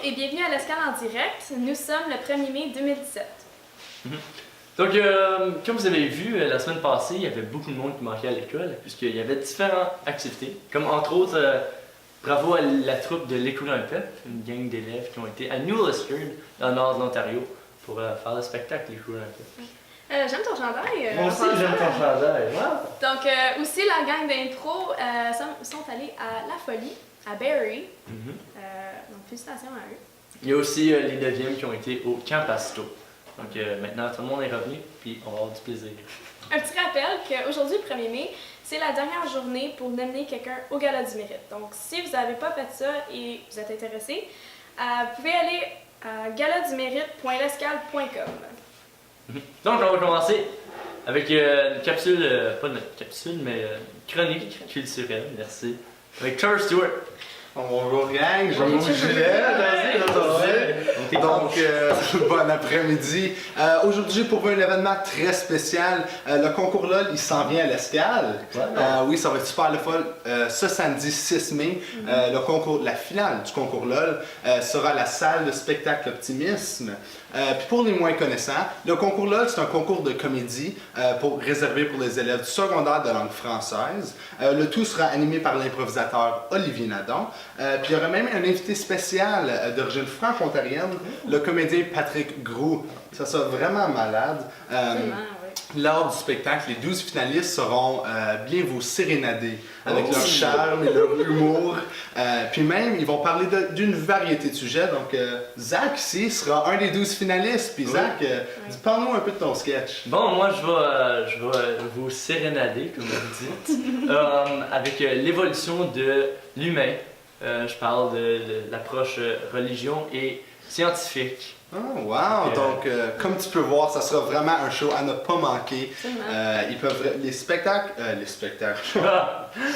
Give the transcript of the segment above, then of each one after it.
et bienvenue à l'Escale en direct. Nous sommes le 1er mai 2017. Donc, comme vous avez vu, la semaine passée, il y avait beaucoup de monde qui manquait à l'école, puisqu'il y avait différentes activités, comme entre autres, bravo à la troupe de l'École un peuple, une gang d'élèves qui ont été à New Liskeard, dans le nord de l'Ontario, pour faire le spectacle l'École un peuple. J'aime ton chandail. Moi aussi, j'aime ton chandail. Wow. Donc, aussi, la gang d'intro sont allés à La Folie, à Barrie. Donc, félicitations à eux. Il y a aussi les 9e qui ont été au Camp Asto. Donc, maintenant, tout le monde est revenu, puis on va avoir du plaisir. Un petit rappel qu'aujourd'hui, le 1er mai, c'est la dernière journée pour nominer quelqu'un au Gala du Mérite. Donc, si vous n'avez pas fait ça et vous êtes intéressé, vous pouvez aller à galadumérite.lescale.com. Donc, on va commencer avec une capsule, pas notre capsule, mais chronique culturelle, merci, avec Charles Stewart. Bonjour gang, j'ai mon gilet. Donc, bon après-midi. Aujourd'hui, pour un événement très spécial, le concours LOL, il s'en vient à l'Escale. Oui, ça va être super le fun. Ce samedi 6 mai, la finale du concours LOL sera à la salle de spectacle Optimisme. Puis pour les moins connaissants, le concours LOL, c'est un concours de comédie réservé pour les élèves du secondaire de langue française. Le tout sera animé par l'improvisateur Olivier Nadon. Puis il y aura même un invité spécial d'origine franco-ontarienne, le comédien Patrick Groux. Ça sera vraiment malade. Lors du spectacle, les 12 finalistes sauront bien vous sérénader avec leur charme et leur humour. Puis même, ils vont parler d'une variété de sujets. Donc, Zach ici sera un des 12 finalistes. Puis Zach, parle-nous un peu de ton sketch. Bon, moi, je vais vous sérénader, comme vous dites, avec l'évolution de l'humain. Je parle de l'approche religion et scientifique. Oh, wow! Donc, comme tu peux voir, ça sera vraiment un show à ne pas manquer. Les spectacles.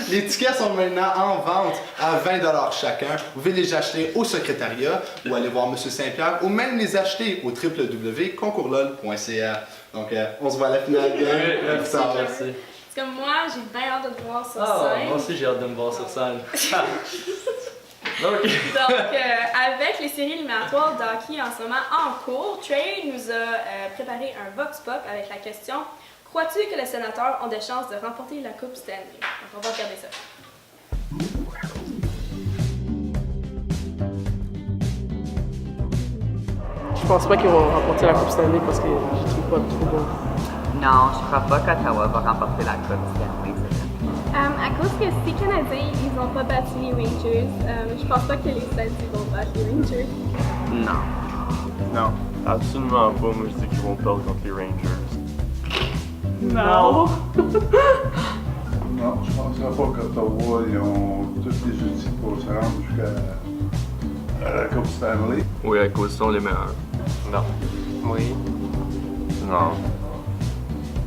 Les tickets sont maintenant en vente à 20$ chacun. Vous pouvez les acheter au secrétariat ou aller voir M. Saint-Pierre ou même les acheter au www.concourslol.ca. Donc, on se voit à la finale. Merci. Parce que moi, j'ai bien hâte de te voir sur scène. Moi aussi, j'ai hâte de me voir sur scène. Donc, avec les séries éliminatoires d'hockey en ce moment en cours, Trey nous a préparé un Vox Pop avec la question « Crois-tu que les sénateurs ont des chances de remporter la Coupe Stanley? » Donc, on va regarder ça. Je pense pas qu'ils vont remporter la Coupe Stanley parce que je trouve pas trop bon. Non, je crois pas qu'Ottawa va remporter la Coupe Stanley. À cause que si les Canadiens ils ont pas battu les Rangers, je pense pas que les Sens vont battre les Rangers. Non. Non, absolument pas. Moi, je dis qu'ils vont perdre contre les Rangers. Non! Non, je ne penserais pas qu'Ottawa, ils ont tous les outils pour se rendre jusqu'à la Coupe Stanley. Oui, à cause ils sont les meilleurs. Non. Oui. Non.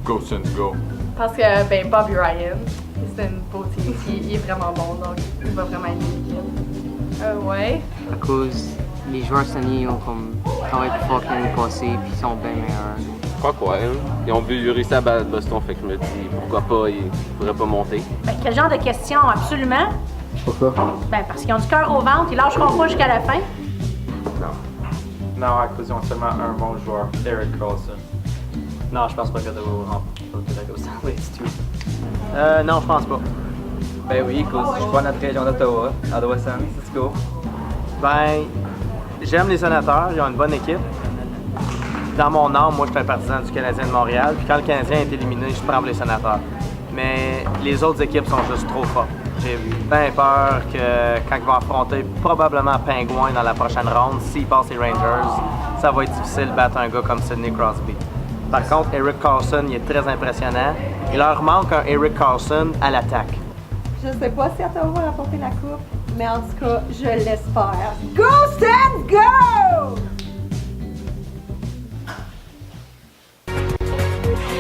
Go Sens, go. Parce que Bobby Ryan, c'est une beauté, il est vraiment bon, donc il va vraiment aider l'équipe. Ouais. À cause les joueurs cette année, ils ont comme travaillé plus fort que l'année passée, puis ils sont bien meilleurs. Je crois quoi, hein? Ils ont réussi à battre Boston, fait que je me dis pourquoi pas, ils pourraient pas monter. Quel genre de question? Absolument. Pourquoi? Parce qu'ils ont du cœur au ventre, ils lâcheront pas jusqu'à la fin. Non, à cause ils ont seulement un bon joueur, Erik Karlsson. Non, je pense pas qu'Ottawa va remporter la Coupe Stanley, c'est tout. Non, je pense pas. Ben oui, cause je suis pas notre région d'Ottawa, Ottawa Sens, let's go. Ben, j'aime les sénateurs, ils ont une bonne équipe. Dans mon âme, moi, je suis un partisan du Canadien de Montréal, puis quand le Canadien est éliminé, je prends les sénateurs. Mais les autres équipes sont juste trop fortes. J'ai bien peur que quand ils vont affronter probablement Pingouin dans la prochaine ronde, s'ils passent les Rangers, ça va être difficile de battre un gars comme Sidney Crosby. Par contre, Erik Karlsson, il est très impressionnant. Il leur manque un Erik Karlsson à l'attaque. Je sais pas si Ottawa va remporter la coupe, mais en tout cas, je l'espère. Go Sens, go!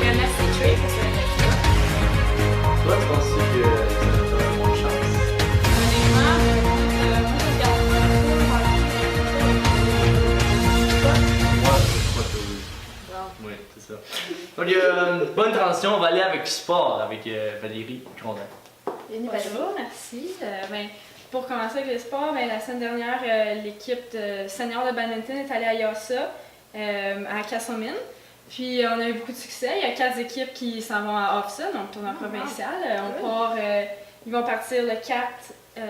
Merci Trey pour cette question. toi, tu penses que ça va avoir moins de chance? Honnêtement, moi, je regarde Moi, je crois que oui. Oui, c'est ça. Donc, bonne transition, on va aller avec sport avec Valérie Grondin. Bonjour, merci. pour commencer avec le sport, ben, la semaine dernière, l'équipe de senior de badminton est allée à Yassa, à Castlemaine. Puis on a eu beaucoup de succès. Il y a 4 équipes qui s'en vont à Ofsa, donc tournoi provincial. Ils vont partir le 4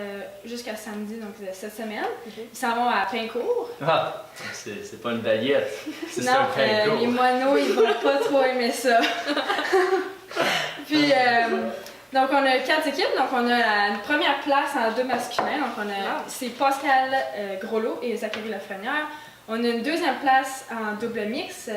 jusqu'à samedi, donc cette semaine. Ils s'en vont à Pincourt. Ah, c'est pas une baguette, c'est Non, un Pincourt. les moineaux, ils vont pas trop aimer ça. Puis, donc on a 4 équipes. Donc on a une première place en deux masculins. Donc c'est Pascal Groslo et Zachary Lafrenière. On a une deuxième place en double mix,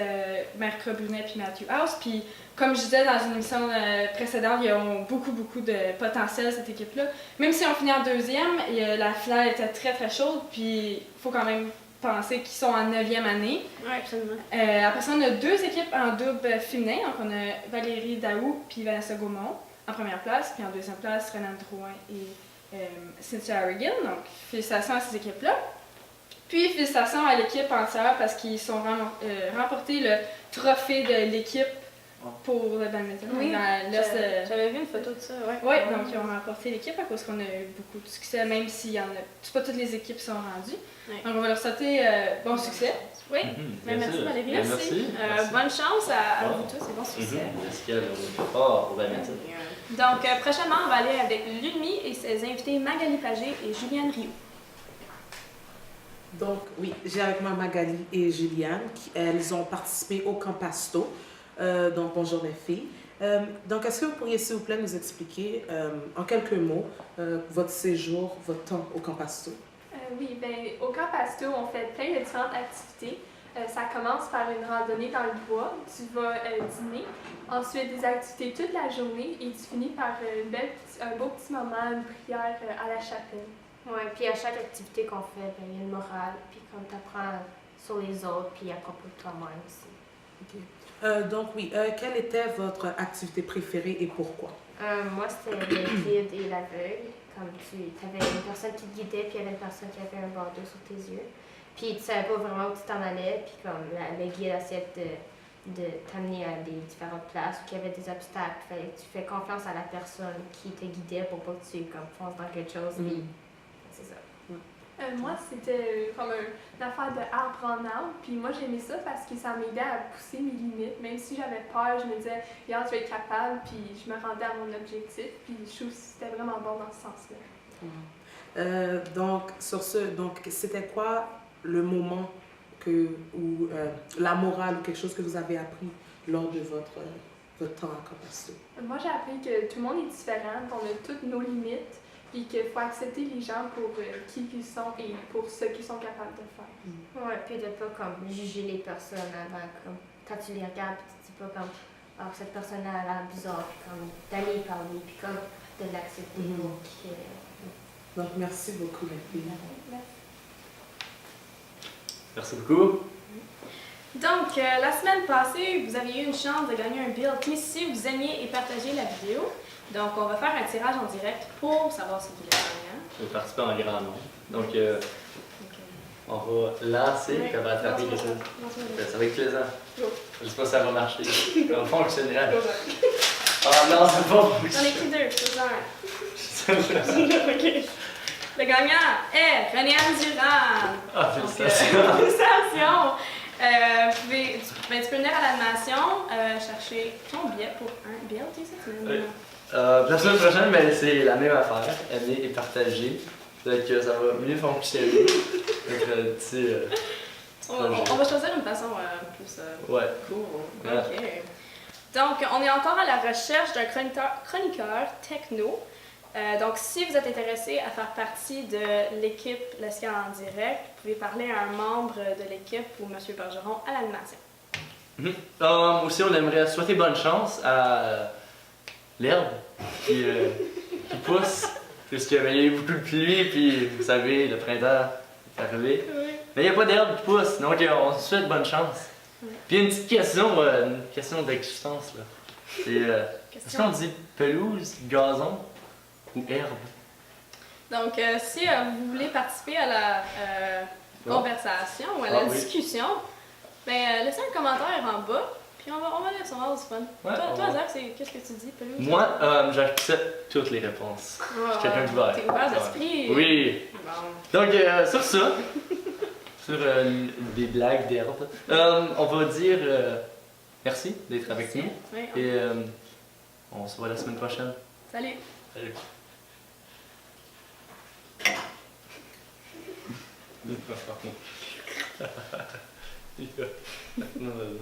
Marc Brunet et Matthew House. Puis, comme je disais dans une émission précédente, ils ont beaucoup de potentiel, cette équipe-là. Même si on finit en deuxième, la finale était très très chaude. Puis, il faut quand même penser qu'ils sont en 9e année. Oui, absolument. Après ça, on a 2 équipes en double féminin. Donc, on a Valérie Daou puis Vanessa Gaumont en première place. Puis en deuxième place, Renan Drouin et Cynthia Harrigan. Donc, félicitations à ces équipes-là. Puis, félicitations à l'équipe entière parce qu'ils ont remporté le trophée de l'équipe pour le badminton. Oui, j'avais vu une photo de ça, ouais. Oui, donc ils ont remporté l'équipe à cause qu'on a eu beaucoup de succès, même s'il y en a... pas toutes les équipes sont rendues. Ouais. Donc, on va leur souhaiter bon succès. Oui, merci Valérie. Merci. Bonne chance à vous tous et bon succès. Merci qu'elle au badminton. Donc, prochainement, on va aller avec Ludmie et ses invités Magali Pagé et Juliane Rioux. Donc, oui, j'ai avec moi Magali et Juliane. Elles ont participé au Campasto. Donc, bonjour les filles. Donc, est-ce que vous pourriez, s'il vous plaît, nous expliquer en quelques mots votre séjour, votre temps au Campasto? Oui, bien, au Campasto, on fait plein de différentes activités. Ça commence par une randonnée dans le bois. Tu vas dîner. Ensuite, des activités toute la journée. Et tu finis par un beau petit moment, une prière à la chapelle. Oui, puis à chaque activité qu'on fait, ben, il y a une morale, puis comme tu apprends sur les autres, puis à propos de toi-même aussi. OK. Donc oui, quelle était votre activité préférée et pourquoi? Moi, c'était le guide et l'aveugle. Comme tu avais une personne qui te guidait, puis il y avait une personne qui avait un bandeau sur tes yeux. Puis tu savais pas vraiment où tu t'en allais, puis comme le guide essayait de t'amener à des différentes places où il y avait des obstacles. Fallait que tu fais confiance à la personne qui te guidait pour pas que tu fonces dans quelque chose. Puis c'est ça. Moi, c'était comme une affaire de arbre en arbre. Puis moi, j'aimais ça parce que ça m'aidait à pousser mes limites. Même si j'avais peur, je me disais, regarde, tu vas être capable. Puis je me rendais à mon objectif. Puis je trouve que c'était vraiment bon dans ce sens-là. Donc, sur ce, c'était quoi le moment où la morale ou quelque chose que vous avez appris lors de votre temps à Campasto? Moi, j'ai appris que tout le monde est différent, qu'on a toutes nos limites. Puis qu'il faut accepter les gens pour qui ils sont et pour ce qu'ils sont capables de faire. Oui, puis de pas comme juger les personnes avant, comme quand tu les regardes, puis tu dis pas comme oh, cette personne-là a l'air bizarre, puis comme d'aller parler, puis comme de l'accepter. Donc merci beaucoup les filles. Merci beaucoup. Donc, la semaine passée, vous aviez eu une chance de gagner un build qui, si vous aimiez et partagez la vidéo. Donc, on va faire un tirage en direct pour savoir si vous êtes gagnant. Je vais participer en grand nombre. Donc, on va lancer, puis on va attraper les choses. Ça va être plaisant. Je sais pas si ça va marcher. Ça va fonctionner. Ah non, ça va pas fonctionner. J'en ai pris 2, c'est ça. OK. Le gagnant est René-Anne Durand. Ah, félicitations. Félicitations. Tu peux venir à l'animation chercher ton billet pour un build cette semaine. La semaine prochaine, mais c'est la même affaire, aimer et partager. Donc ça va mieux fonctionner. On va choisir une façon plus cool. Ouais. OK. Donc, on est encore à la recherche d'un chroniqueur techno. Donc, si vous êtes intéressé à faire partie de l'équipe L'escale en direct, vous pouvez parler à un membre de l'équipe ou M. Bergeron à l'animation. Aussi, on aimerait souhaiter bonne chance à l'herbe qui pousse, puisqu'il y a eu beaucoup de pluie, puis vous savez, le printemps est arrivé. Oui. Mais il n'y a pas d'herbe qui pousse, donc on se souhaite bonne chance. Oui. Puis une petite question d'existence. Est-ce qu'on dit pelouse, gazon ou herbe? Donc, si vous voulez participer à la conversation ou à la discussion, ben, laissez un commentaire en bas. Puis on va laisser, on va avoir du fun. Ouais, toi Zach, qu'est-ce que tu dis? Moi, j'accepte toutes les réponses. Je suis quelqu'un d'ouvert. T'es ouvert d'esprit. Oui. Bon. Donc, sur ça, sur des blagues d'herbe, on va dire merci d'être avec nous. Oui, Et on se voit la semaine prochaine. Salut. Salut. Non, non, non.